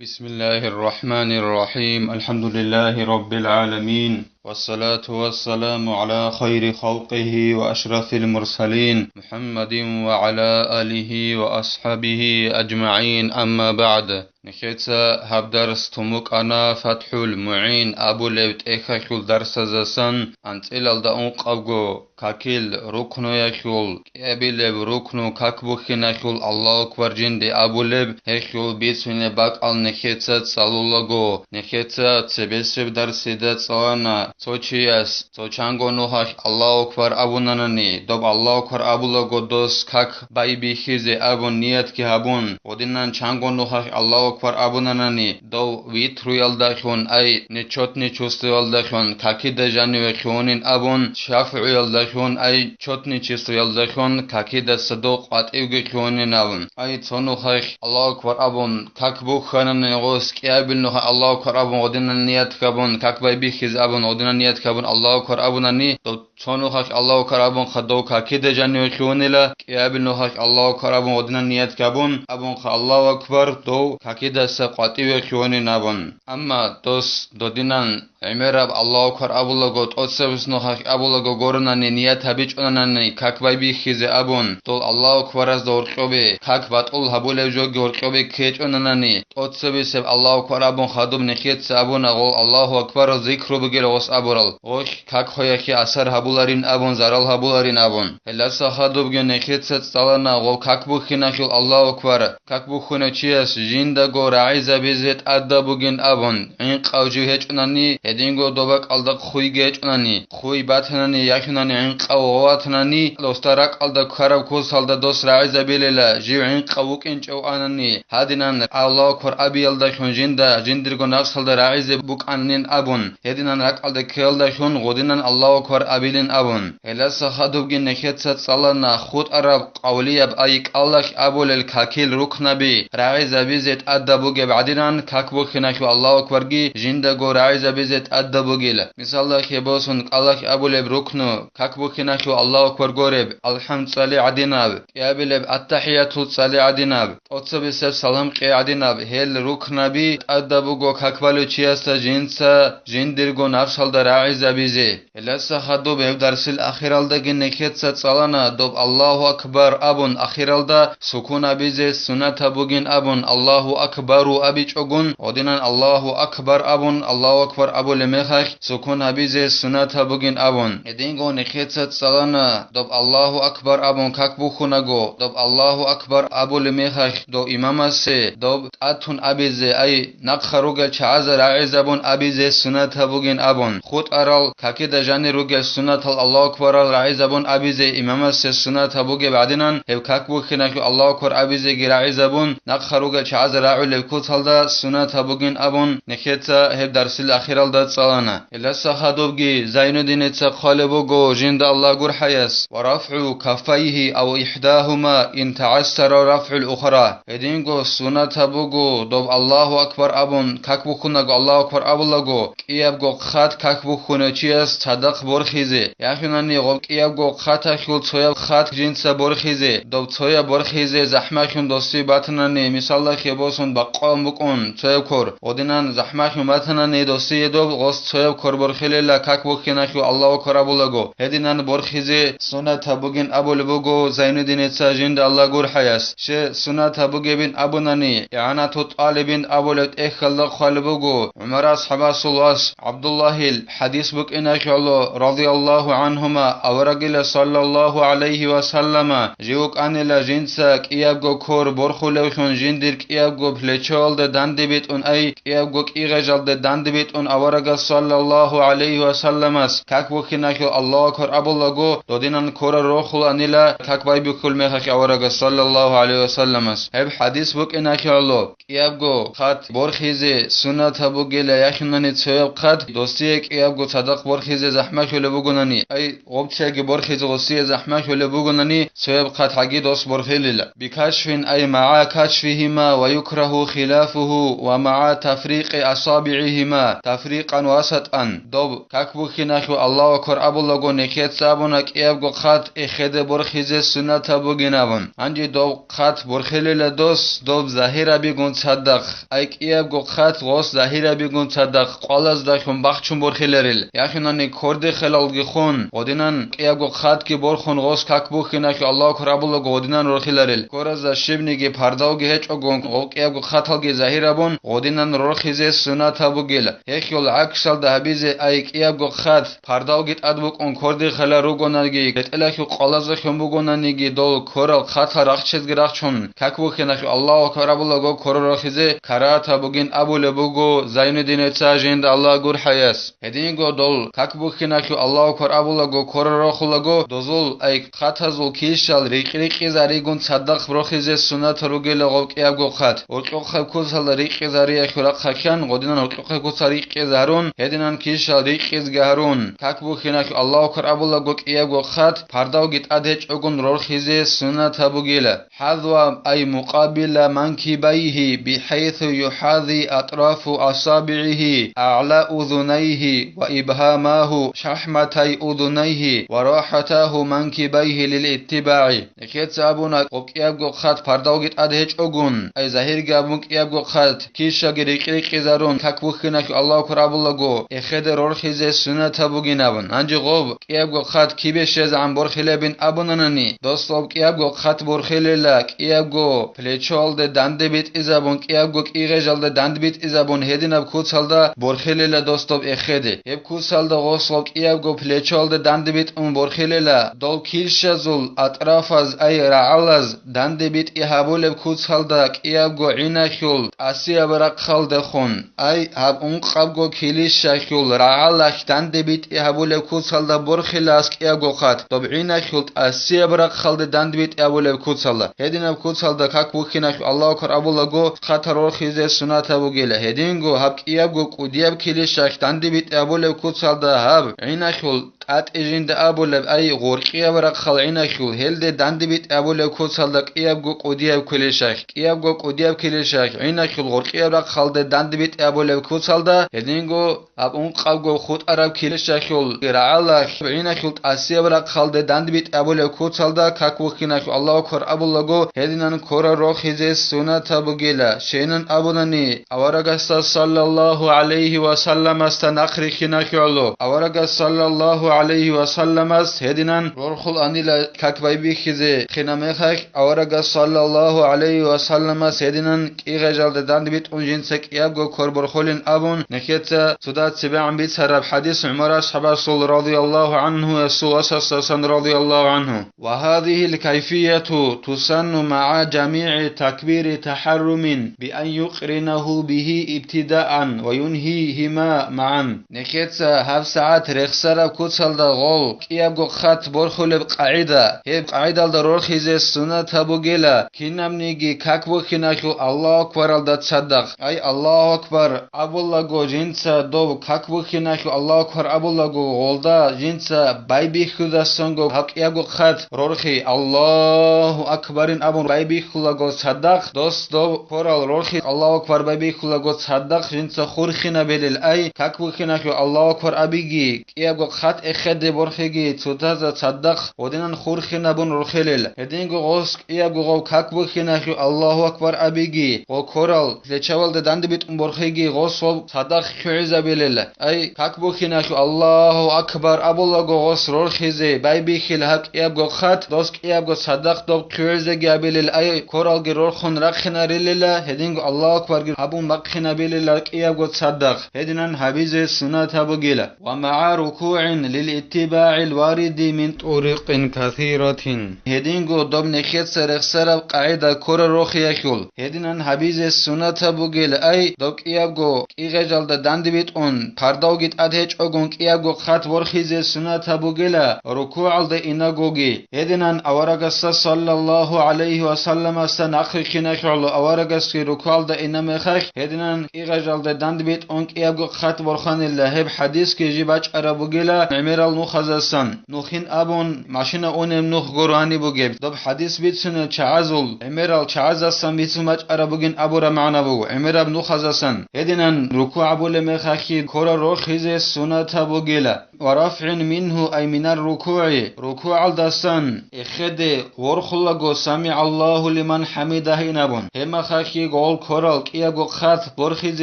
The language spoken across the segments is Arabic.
بسم الله الرحمن الرحيم الحمد لله رب العالمين والصلاة والسلام على خير خلقه وأشرف المرسلين محمد وعلى آله وأصحابه أجمعين أما بعد نخيتsa هبدرس تموك أنا فتح المعين أبو لبت إخاكل درس زسن أنتلال دا أنقبغو كاكيل ركنو يخول كابيلب ركنو كاكبو خناخول الله أكبر جند أبو لب هخول بيسوين باك al نخيتsa تصالولغو نخيتsa تسبسب درسي دا تصانا توچياس توچانگو نوحاش الله أكبر أبو ناناني دوب الله أكبر أبو لغو دوس كاك باي بيخيزي أبو نيت كي هبون ودنان چانگو نوحاش الله أكبر أبو ناناني دو ويترو يلدخون أي نچوتني چوستو يلدخون كاكي دا جاني وخونين أبون شافعو يلدخون أي چوتني چوستو يلدخون كاكي دا صدوق واتيوغي خونين أبون أي تصونوحاش الله أكبر أبون كاك بو خانن غوس كيابل نوحا الله أكبر أبون ودنان نيت كابون كاك باي بيخيز أبون ودنان نيت كابون الله أكبر أبو ناني دو تصونوحاش الله أكبر أبون خدو كاكي دا جاني وخونيلا كيابل نوحاش الله أكبر أبون ودنان نيت كابون أبون خ الله أكبر دو كاكي دا سقاطي وخونين أبون أما دوس دودينان عمراب الله أكبر أبو لغو تقصبس نوحاش أبو لغو غورناني نيت هبيج أناني كاك باي بيخيز أبون دول الله أكبر از دور قوبي كاك باتقول هبو لوجو غور قوبي كيج أناني تقصبس الله أكبر أبون خدوب نخيت سأبون أغول الله أكبر ذكر بگير وس أبورال غوش كاك خوياكي أسر هبولارين أبون زرال هبولارين أبون هلسا خدوب گي نخيت ستالنا غول كاك بخيناخيل الله أكبر كاك بخونه چياس جيندا غو رعيزة بزيت أدبوگين أبون عين قوجو هيج أناني هدينغو دوبك ألدق خوي گيج أناني خوي باتناني يخناني عين قوواتناني لوستارك ألدق خرب كوس هلدا دوس رعيزة بليلا جيو عين قووك انچ أو أناني هادينان الله أكبر أبي ألدخون جيندا جيندرغو نفس هلدا رعيزة بوك أنين أبون هدينان رك ألدق كيلدخون غودينان الله أكبر أبيلين أبون هلسا خدوب گي نخيت ستالنا خود عرب قولي أب أيك الله أبو للكاكيل ركنبي رعيزة بزيت أدبوگي بعدينان كاكبو خناخو الله أكبر گي جيندا غو رعيزة بزيت أدبوگيل مثال الله خيبوسون الله أبو لب ركنو كاكبو خناخو الله أكبر غورب الحمد صلي عديناب يابلب التحيات صلي عديناب أتصب سب سلام قي عديناب هل ركنبي أدبوگو كاكبالو چياستا جينسا جيندرغو نفس هل رعيزة بزي هلسا خدو به درس الأخير الدگي نكيت ستسالنا دوب الله أكبر أبون أخير الدا سكون بزي سنة بوگين أبون الله أكبر أبي چوگون ودينان الله أكبر أبون الله أكبر أبو لمخخ سكون بزي سنة بوگين أبون ادينغو نخيت ستسالنا دوب الله أكبر أبون كاك بوخونگو دوب الله أكبر أبو لمخخ دو إمام سي دوب أتون أبيزي أي نقخروگل چعز رعيز أبون أبيزي سنة بوگين أبون خود أرال كاكي دا جاني روگل سنة الله أكبر رعيز أبون أبيزي إمام سي سنة بوگي بعدينان هب كاك بوخيناكو الله أكبر أبيزي رعيز أبون نقخروگل چعز رعو لكوت هلدا سنة بوگين أبون نخيت هب درس الأخير الدا تسالنا إلا خدوبگي زين الدين تقالبوگو جند الله غور حياس ورفع كفيه أو إحداهما إن تعسر رفع الأخرى هدينغو سنة بوگو دوب الله أكبر أبون كاك بوخونگو الله أكبر أبولغو كيابگو خط كاك بوخونه چياس صدق برخيزي يخناني غو كيابگو خط خول تويا خط جنسا برخيزي دوب تويا برخيزي زحمخون دوستي باتناني مثال خيبوسون بقام بكون تويا كور ودينان زحمخون باتناني دوستي دوب غوس تويا كور برخيللا كاك بوخيناكو الله أكبر أبولغو هدينان برخيزي سنة بوگين أبولغو زين الدين جند الله غور حياس ش سنة بوگين أبوناني إعانة طالبين أبولت إخلا خالبوگو عمر أصحاب سلواس عبد الله الحديث بك إنك الله رضي الله عنهما أورجل صلى الله عليه وسلم جيوك أن لا جنسك إيابغو كور برخولوشون جندرك إيابغو بلچال ده دندبيت أن أي إيابغو إيغجال ده دندبيت أن أورجل صلى الله عليه وسلم اس كاك بوخيناكو الله أكبر أبولغو دودينان كور روخل أنيلا كاك باي بكل مخك أورجل صلى الله عليه وسلم اس هب حديث بك إنك الله إيابغو خط برخيزي سنة بوگيل يخناني تسويب خط دوستيك قياب قو صدق برخيز زحمة شو لبوغناني أي غبتشاقي برخيز غصية زحمة شو لبوغناني سويب قد حقيد أصبر خلال بكشف أي مع كشفهما ويكره خلافه ومع تفريق أصابعهما تفريقا وسطا دوب كاكبو خناخو الله أكبر أبو لغو نكيت سابونا قياب قو خط إخد برخيز سنة بوغنابون أنجي دوب خط برخلال دوب ظاهرة بيگون صدق أي قياب قو خط غص ظاهرة بيگون صدق قالز داخون بخشون برخلال يخناني كرد خلال خون ودينان قياب قو خط كي برخون غص كاكبو خناخو الله أكبر أبو لغو ودينان رخلال كورز شبنيگي پرداوگي هيچ اگون قياب قو خطالگي ظاهرة بون ودينان رخيز سنة بوگيل هيخيول عكسال دهبيز أي قياب قو خط پرداوگي ادبوك اون كرد خلال روگونالگي كتلاخو قالز خون بوگونانيگي دول كورال خطا رخشزگي رخشون كاكبو خناخو الله أكبر أبو لغو كورو رخيز كراتا بوگين أبو لبوگو زين الدين تاجند الله گور حياس هدينگو دول كاكبو خناخو الله أكبر أبو لغو كورو رخو لغو دوزول أي خطا زول كيشال ريقي زاريگون صدق برخيز سنة روگيل غو قياب قو خط ورقو خب كوزال ريقي زاري اخلاق خكان غدينان ورقو خب كوزال ريقي زارون هدينان كيشال ريقي زگهرون كاكبو خناخو الله أكبر أبو لغو قياب قو خط پرداوگيت ادهچ اگون رخيز سنة بوگيل حذو أي مقابل منكبيه بحيث يحاذي أطراف أصابعه أعلى أذنيه وإبهاماه شحمتي أذنيه وراحته منكبيه للاتباع نكيت سابونا قياب قو خط پرداوگيت ادهچ اگون أي ظاهر گابون قياب قو خط كيشا ريقي زارون كاكبو خناخو الله أكبر أبو لغو اخد رخيز سنة بوگينابون انجي غوب قياب قو خط كيبشز عن برخلابين أبونانني دوستوب قياب قو خط برخللا قياب قو پلچال ده دند بيت ازابون قياب قو قيغجال ده دند بيت ازابون هديناب كوتسال ده برخللا دوستوب اخده هب كوتسال ده غوصوب قياب قو پلچال ده دند بيت اون برخللا دول كيلشزول اطراف از اي رعالز دند بيت احابول كوتسال ده قياب قو عيناخيول اسيا برق خال ده خون اي هب اون قاب قو كيلشاخيول رعالش دند بيت احابول كوتسال ده برخلاس قياب قو خط طب عيناخيول اسيا برق خال ده دند بيت احابول كوتسال هديناب كوتسال ده كاكبو خناخو الله أكبر أبو لغو خطر رخيز سنة بوگيل هدينگو هب قياب قو قدياب كيلشاخ دند بيت احابول كوتسال ده هب عيناخيول ات اجين ده ابو لب اي غورقيا برق خل عيناخيو هل ده دند بيت ابو لب كوتسال ده قياب قو قدياب كيلشاخ قياب قو قدياب كيلشاخ عيناخيو غورقيا برق خل ده دند بيت ابو لب كوتسال ده هدينگو اب اون قاب قو خود عرب كيلشاخيو رعالخ عيناخيو اسيا برق خل ده دند بيت ابو لب كوتسال ده كاكو خناخو الله أكبر أبو لغو هدينان كورا رخيز سنة بوگيلا شينن ابوناني اورغاست صلى الله عليه وسلم استنخري خناخيو اورغاست صلى الله عليه وسلم است هدينان رخل انيلا كاكباي بيخيزه خنامخ اورغاست صلى الله عليه وسلم است هدينان ايغجال دند بيت اون جنسك يابغو كوربرخولين ابون نكيتا سودات سبع بيت سرب حديث عمر صحابه رسول رضي الله عنه يسوع رضي الله عنه وهذه الكيفية تسن مع جميع تكبير تحرم بأن يقرنه به ابتداء وينهيهما معا نكيتا هف ساعات رخصر كوتسال دا غول كيابغو خط برخول قاعدة هب قاعدة دا رخيز سنة بوگيلا كينامنيگي كاكبو خناخو الله أكبر دا تصدق أي الله أكبر أبولغو جنسا دو كاكبو خناخو الله أكبر أبولغو غولدا جنسا بايبي خدا سنگو حق يابغو خط رخي الله أكبر أبون بايبي خلغو تصدق دوست دو كورال رخي الله أكبر بايبي خلغو تصدق جنسا خورخينا بلل أي كاكبو خناخو الله أكبر أبيگي كيابغو خط اخد برخيگي تودازا تصدق ودينان خورخينا بون رخيلل هدينگو غوسك يابغو غو كاكبو خناخو الله أكبر أبيگي غو كورال لچوال دند بيت برخيگي غوسو صدق خعزا بلل أي كاكبو خناخو الله أكبر أبولغو غوس رخيزي بايبي خيل حق يابغو خط دوسك يابغو صدق دو خعزا گابلل أي كورال گي رخون رخنا رلل هدينگو الله أكبر ابون مقخنا بلل يابغو صدق هدينان حبيز سنة بوگيلا ومع ركوع للاتباع الوارد من طرق كثيرة. هدينغو دوب نخيت سرخ سرب قاعدة كور روخي يخول. هدينان حبيز السنة بوغيل أي دوك إيابغو إيغجال دا داندبيت أون پرداو گيت أدهج أغون إيابغو خط ورخيز السنة بوغيل ركوع دا إناغوغي. هدينان أورغس صلى الله عليه وسلم استناخي خيناخولو أورغس ركوع دا إنامخخ. هدينان إيغجال دا داندبيت أون إيابغو خط ورخان الله هب حديث كي جيباج أرابوغيلا عميرال نوخزسان نوخين أبون ماشينا أونم نوخ غوراني بوغيب دوب حديث بيتسنة چعزول عميرال چعزسان بيتسماج أرابوغين أبورا معنا بوغ عميراب نوخزسان. هدينان ركوع بول مخخي كورا روخيز سنة بوغيلا ورافع منه أي من الركوع ركوع الدستان إخد ورخلقو سمع الله لمن حمده نبون هما خخي قول كورال كياغو خط ورخيز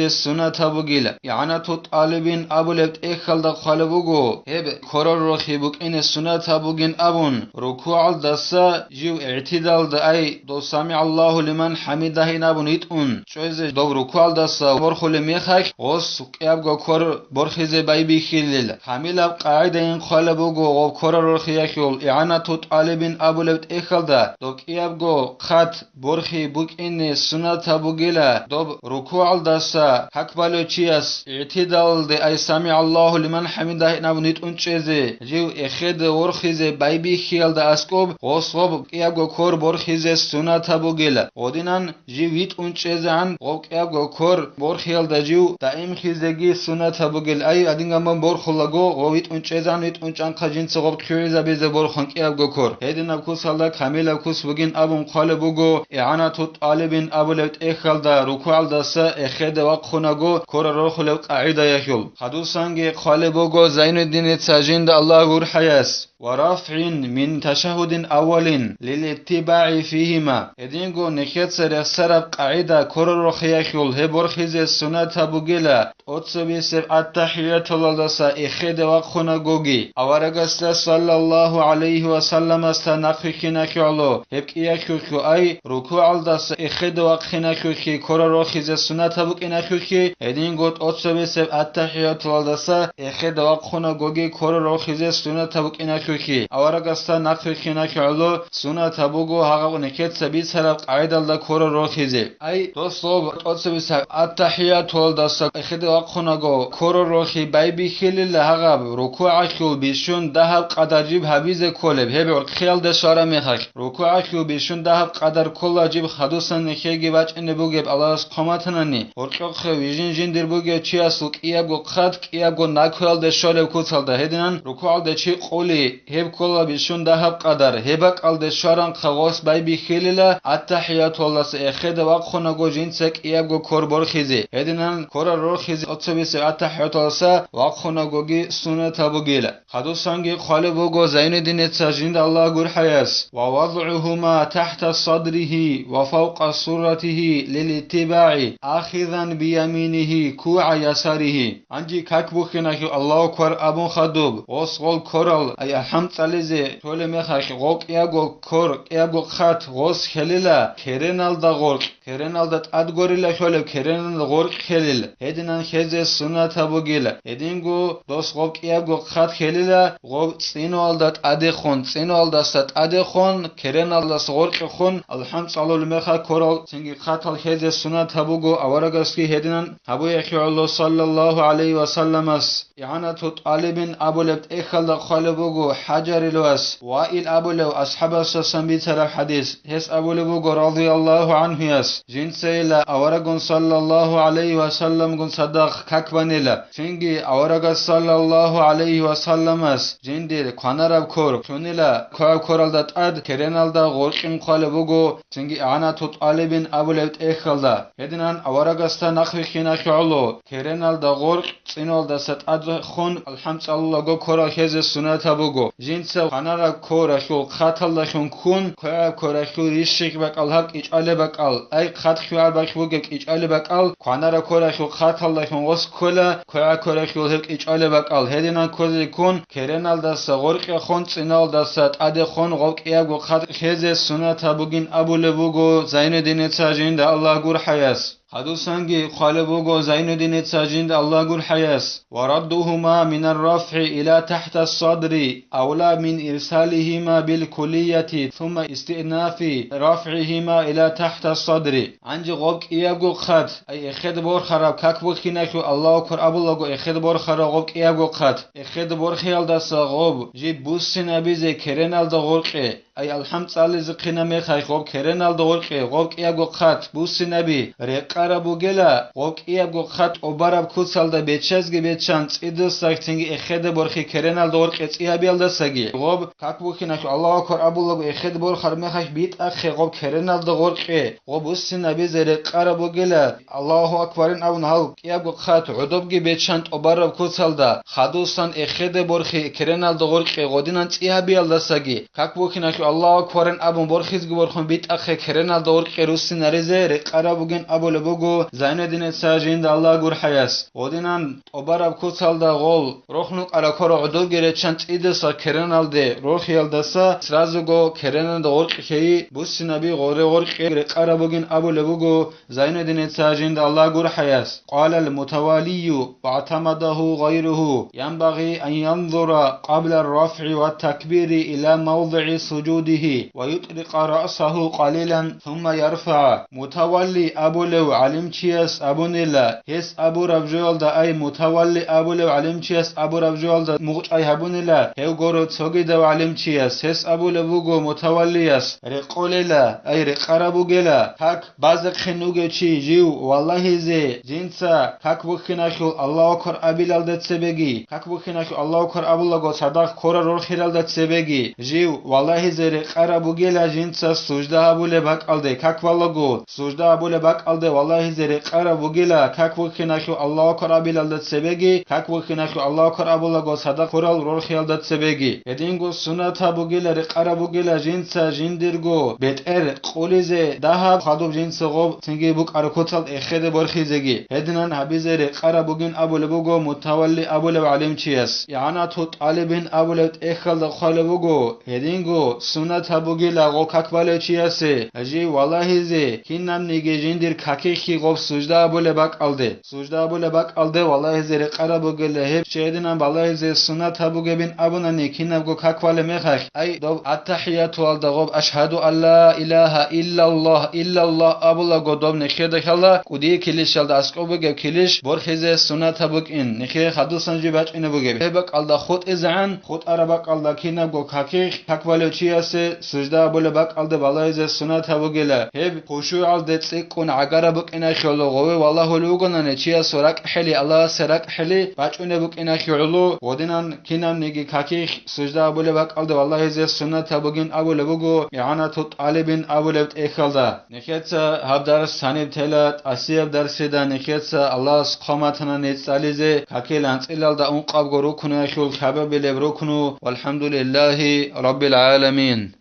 سنة بوغيلا يعني طالبين أبو لبت إخل دا خالبوغو هب كورا روخي بوك إن سنة بوغين أبون ركوع الدستا جو اعتدال دا أي دو سمع الله لمن حمده نبون يتون شويز دو ركوع الدستا ورخل ميخك غص كياغو كور برخيز بايبي خليل حميلا قاعدة إن خالبوغو غب كورا روخي يخيول يعني طالبين أبو لبت إخل دا دو كياغو خط برخي بوك إن سنة بوغيلا دو ركوع الدستا حق بالو چياس اعتدال دا أي سمع الله لمن حمده نبون يتون چيزي جو إخد ورخيز بايبي خيال دا أسكوب غص غب كياغو كور برخيز سنة بوغيلا ودينان جو يتون چيزان غب كياغو كور برخيال دا جو دائم خيزگي سنة بوغيل أي أدينغمان برخلقو غب يتون چيزان يتون چانقا جنس غب كيوزا بيزا برخان كياغو كور هيدنا كوس هلدا كاميلا كوس بوغين أبون قالبوغو إعانة طالبين أبو لبت إخل دا ركوع دا سا إخد وقخنگو كور روخ لبت قاعدة يخيول حدوثانگي قالبوغو زين الدين تساجين دا الله غور حياس ورافع من تشهد أول للاتباع فيهما. هدينغو نخيت سرخ سرب قاعدة كور روخ يخيول هبورخيز السنة بوغيلا أتصبي سر التحيات للدسا إخد وقخنگوغي أورغس صلى الله عليه وسلم استناخيخي علو هبك يخيخو أي ركوع الدسا إخد وقخنگوغي كور روخيز السنة بوغيناخيخي. هدينغو أتصبي سر التحيات للدسا إخد وقخنگوغي كور روخيز السنة بوغيناخيخي أورغس ناخيخي علو سنة بوغو هاغو نكت سبي سرب قاعدة لكور روخيزي أي دوستو أتصبي سر التحيات للدسا إخد وقخنگو كور روخي بايبي خليل هاغب ركوع خيو بيشون دهب قدر جيب حبيز كولب هبع خيال دشارة ميخك ركوع خيو بيشون دهب قدر كل جيب خدوسن نخيگي باج إن بوغيب الله قامتنني ورقق ويجين جندر بوغي چي أسوك إيابغو قد إيابغو ناكوال دشارة كوتال ده هدنان ركوع ده چي قولي هب كل بيشون دهب قدر هبك ال دشاران خواس بايبي خليل التحيات الله إخد وقخنگو جنسك إيابغو كور برخيزي هدنان كور روخيزي أتصبي ساعت حياتالسا وقخنگوغي سنة بوغيلا خدوسانگي خالبوغو زين الدين تساجين الله غور حياس ووضعهما تحت صدره وفوق صورته للاتباع آخذا بيمينه كوع يساره انجي كاكبو خيناكي الله كور أبون خدوب غسغل كورال أي حمد عليزي تولي مخاك غوك إياغو كور إياغو خات غس خليلا كيرينال دا غورك كيرينال دا تأدغوريلا خولب كيرينال دا غورك خليل هدنان خيزي سنة بوغيلا هدينغو دوس غوك إياغو خات خليلا غوك سينو الدات أدخون سينو الدات أدخون كيرينال دا غورك خون الحمد صلو المخا كورال سنگي خاتل خيزي سنة بوغو أورغسكي هدنان أبو يخي الله صلى الله عليه وسلم إعانة طالبين أبو لبت إخل دا خالبوغو حجر الواس وائل أبو لو أصحاب السسن بيتر حديث هس أبو لبوغو رضي الله عنه يس جنسيلا أورغون صلى الله عليه وسلم گون صدق كاكبانيلا سنگي أورغا صلى الله عليه وسلم جندير كوانارب كور شونيلا كواب كورال دات أد كرينال دا غورقين قالبوغو سنگي إعانة طالبين أبو لبت إخل دا هدنان أورغا ستا نخوي خيناك علو كرينال دا غورق سينول دا ست أد خون الحمد الله غو كورا خيز سنة بوغو جنسا كوانارب كورا شو خاتل دا شون كون كواب كورا شو ريشيك بك الحق إجعالي بك أي خات خوار بك وغك إجعالي بك كوانارب كورا شو خاتل دا شون غس كولا كواب كورا شو هك إجعالي بك هدنان كوزي كون كرينال دا سغورق خون سينال دا ست أد خون غوك إياغو خات خيز سنة بوغين أبو لبوغو زين الدين تساجين دا الله غور حياس خدوسانگی خالبوگو زینالدین تاجیند الله گل حیاس وردهما من الرفع إلى تحت الصدر أولى من إرسالهما بالكلية ثم استئناف رفعهما إلى تحت الصدر عنج غوك إيابو خط أي إخد بور خراب كاكبو خيناكو الله أكبر أبو إخد بور خراب غوك إيابو خط إخد بور خيال داسا غوب جيب بوسين أبيزي كرينال دا غورقي أي الحمد لله زقنا مخاي غوب كرينال دا غورقي غوك إيابو خط بوسين أبي رقاربو گلا غوك إيابو خط أوبارب كوتسال دا بيتشازگي بيتشانس إدو ساكتنگي إخد بور خي كرينال دا غورقي إيابيال دا ساگي غوب كاكبو خيناكو الله أكبر أبو إخد بور خراب مخاي بيت أخي غوب كرينال دا غورقي غوب بوسين أبي رقاربو گلا الله أكبرين أبو نهال إيابو خط عدوبگي بيتشانت أوبارب كوتسال دا خدوستان إخد بور خي كرينال دا غورقي غودينان إيابيال دا ساگي كاكبو خيناكو الله أكبرين أبو بورخيزگي بورخون بيت أخي كرينال دا غورقي روسي نريزي رقاربوگين أبو لبوگو زينالدين تاجيند الله گور حياس غودينان أوبارب كوتسال دا غول روخنوك على كورو عدوبگي ريتشانت إيدسا كرينال دا روخيال داسا سرازوگو كرينال دا غورقي بوسي نبي غوري غورقي رقاربوگين أبو لبوگو زينالدين تاجيند الله گور حياس قال المتوالي واعتمده غيره ينبغي أن ينظر قبل الرفع والتكبير إلى موضع سجوده ويطرق رأسه قليلا ثم يرفع متولي أبو لو علم چيس أبو نلا هس أبو ربجول دا أي متولي أبو لو علم چيس أبو ربجول دا مغج أي أبو نلا هو غورو تسوغي دا علم چيس هس أبو لبوغو متولي اس رقوللا أي رقربو گلا هك بازق خنوگه چي جيو والله زي جنسا هك بخناخو الله أكبر أبيلال دا تسبگي هك بخناخو الله أكبر أبو لغو صدق كورا رول خيرال دا تسبگي جيو والله زي رقربو گلا جنسا سجده أبو لباك ألده هك والله سجده أبو لباك ألده والله زي رقربو گلا هك بخناخو الله أكبر أبيلال دا تسبگي هك بخناخو الله أكبر أبو لغو صدق كورا رول خيرال دا تسبگي هدينگو سنت أبو گلا رقربو گلا جنسا جندرگو بيتر قوليزه دهب خدوب جنس غوب تنگي بوك أركوتال إخد برخيزگي هدنان حبيزه رقربوگين أبو لبوگو متولي أبو لب علم چيس يعني تو طالبين أبو لب إخل دخال بوگو هدينگو سنت أبو گلا غو كاكبالي چيسه هجي والله زي كينام نيگه جندر كاكي خي غوب سجده أبو لباك ألده سجده أبو لباك ألده والله زي رقربو گلا هب شهدنان والله زي سنت أبو گبين أبو ناني كينام غو كاكبالي مخخ أي دوب التحيات والده غوب أشهد أن لا إله إلا الله أبو لغو دوب نخير خلا قدي كليش يالده اسكو بگب كليش برخيزه سنت أبوك إن نخير خدوسان جي باچ إنه بگب هبك ألده خود إزعان خود أربك ألده كينام غو كاكي كاكبالي چيسه سجده أبو لباك ألده والله زي سنت أبو گلا هب خشوع ألده تسيقون عقار بك إنه خلو غوه والله لوگنانه چيه سرق حلي الله سرق حلي باچ إنه بك إنه خلو ودينان كينام نيگي كاكي سجده أبو لباك ألده والله زي سنت أبوگين أبو لبوگو يعني تو طالبين أبو لبت إخلده نخيتسا هب درس سانيب تلات أسيب درسيدا نخيتسا الله سقامتنا نتساليزه كاكي لانسئلال دا انقاب غروكنا خول خباب لبروكنو والحمد لله رب العالمين.